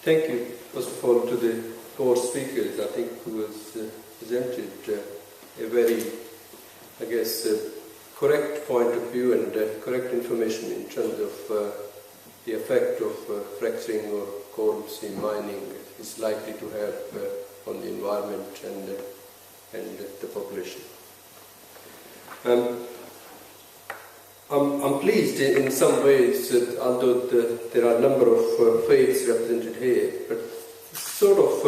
Thank you, first of all, to the four speakers, I think, who has presented a very, I guess, correct point of view and correct information in terms of the effect of fracturing or coal seam mining is likely to have on the environment and the population. I'm pleased in some ways that although there are a number of faiths represented here, but sort of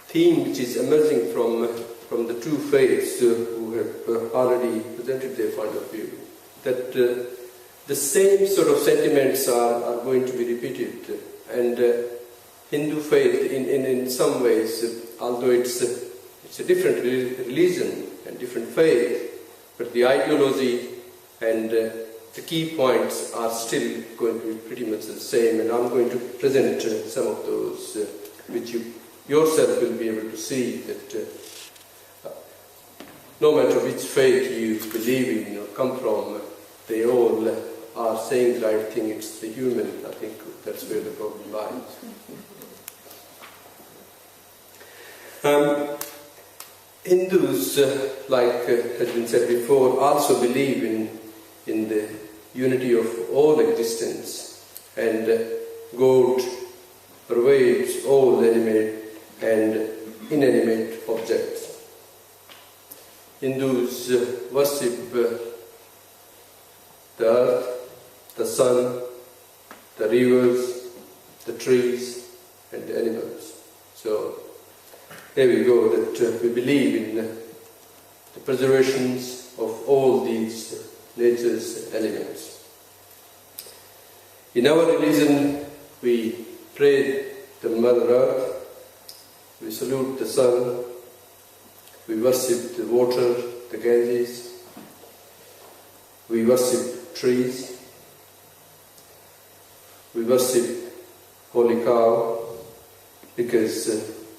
theme which is emerging from the two faiths who have already presented their point of view, that the same sort of sentiments are going to be repeated, and Hindu faith in some ways, although it's a different religion and different faith, but the ideology and the key points are still going to be pretty much the same, and I'm going to present some of those which you yourself will be able to see that no matter which faith you believe in or come from, they all are saying the right thing. It's the human, I think that's where the problem lies. Hindus, like has been said before, also believe in the unity of all existence, and God pervades all animate and inanimate objects. Hindus worship the earth, the sun, the rivers, the trees, and the animals. So there we go, that we believe in the preservation of all these nature's elements. In our religion, we pray the Mother Earth, we salute the sun, we worship the water, the Ganges, we worship trees, we worship Holy Cow, because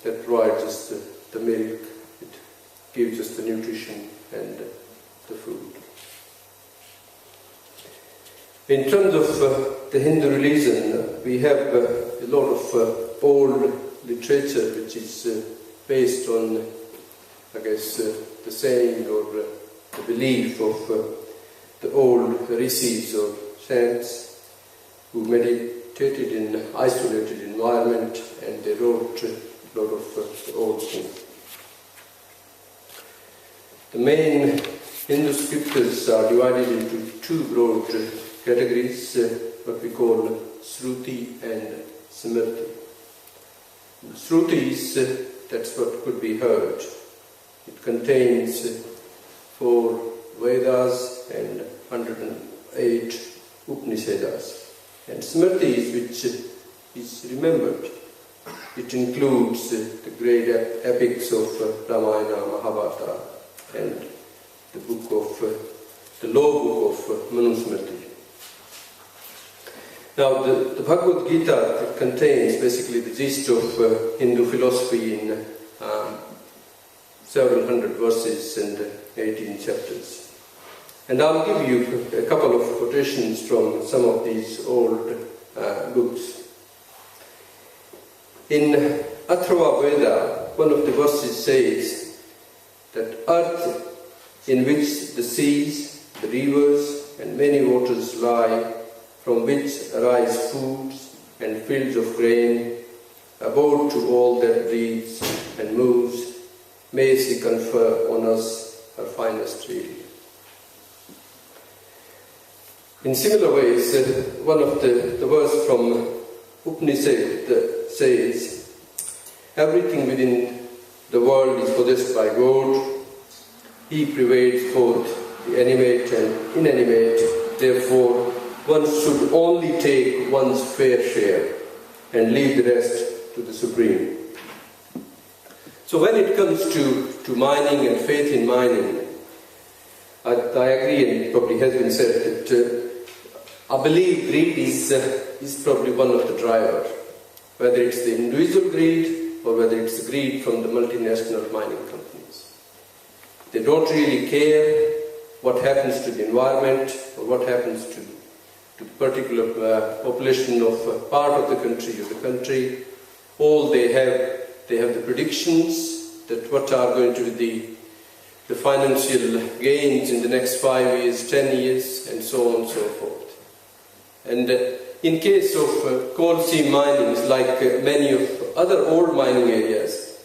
that provides us the milk, it gives us the nutrition and the food. In terms of the Hindu religion, we have a lot of old literature which is based on, I guess, the saying or the belief of the old rishis or saints who meditated in an isolated environment, and they wrote a lot of old things. The main Hindu scriptures are divided into two broad categories, what we call Shruti and Smriti. Shruti is, that's what could be heard. It contains 4 Vedas and 108 Upanishads. And Smriti is which is remembered. It includes the great epics of Ramayana, Mahabharata, and the law book of Manusmriti. Now, the Bhagavad Gita contains basically the gist of Hindu philosophy in several hundred verses and 18 chapters. And I'll give you a couple of quotations from some of these old books. In Atharva Veda, one of the verses says that earth in which the seas, the rivers, and many waters lie, from which arise foods and fields of grain, abode to all that breathes and moves, may she confer on us her finest tree. In similar ways, one of the verse from Upanishad says, everything within the world is possessed by God. He pervades both the animate and inanimate. Therefore, one should only take one's fair share and leave the rest to the Supreme. So when it comes to mining and faith in mining, I agree, and it probably has been said, that I believe greed is probably one of the drivers, whether it's the individual greed or whether it's the greed from the multinational mining companies. They don't really care what happens to the environment or what happens to to the particular population of part of the country. All they have the predictions that what are going to be the financial gains in the next 5 years, 10 years, and so on and so forth. And in case of coal seam minings, like many of other old mining areas,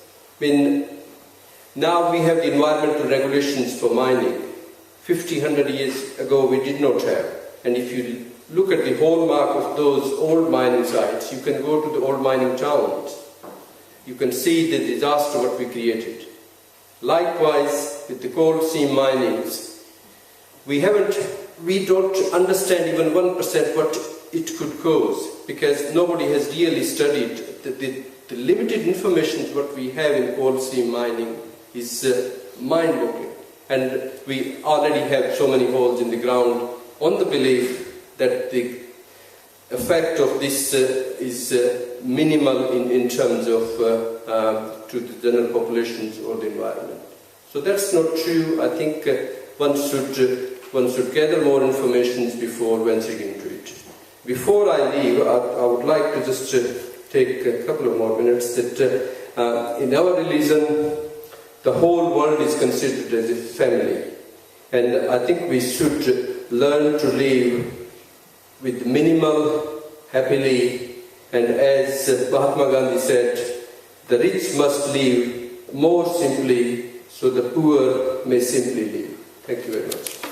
now we have the environmental regulations for mining. 50, 100 years ago we did not have. And if you look at the hallmark of those old mining sites, you can go to the old mining towns. You can see the disaster what we created. Likewise, with the coal seam minings, we don't understand even 1% what it could cause, because nobody has really studied the limited information what we have in coal seam mining is mind-boggling. And we already have so many holes in the ground on the belief that the effect of this is minimal in terms of to the general populations or the environment. So that's not true. I think one should gather more information before venturing into it. Before I leave, I would like to just take a couple of more minutes that in our religion, the whole world is considered as a family. And I think we should learn to live with minimal, happily, and as Mahatma Ghandi said, the rich must live more simply so the poor may simply live. Thank you very much.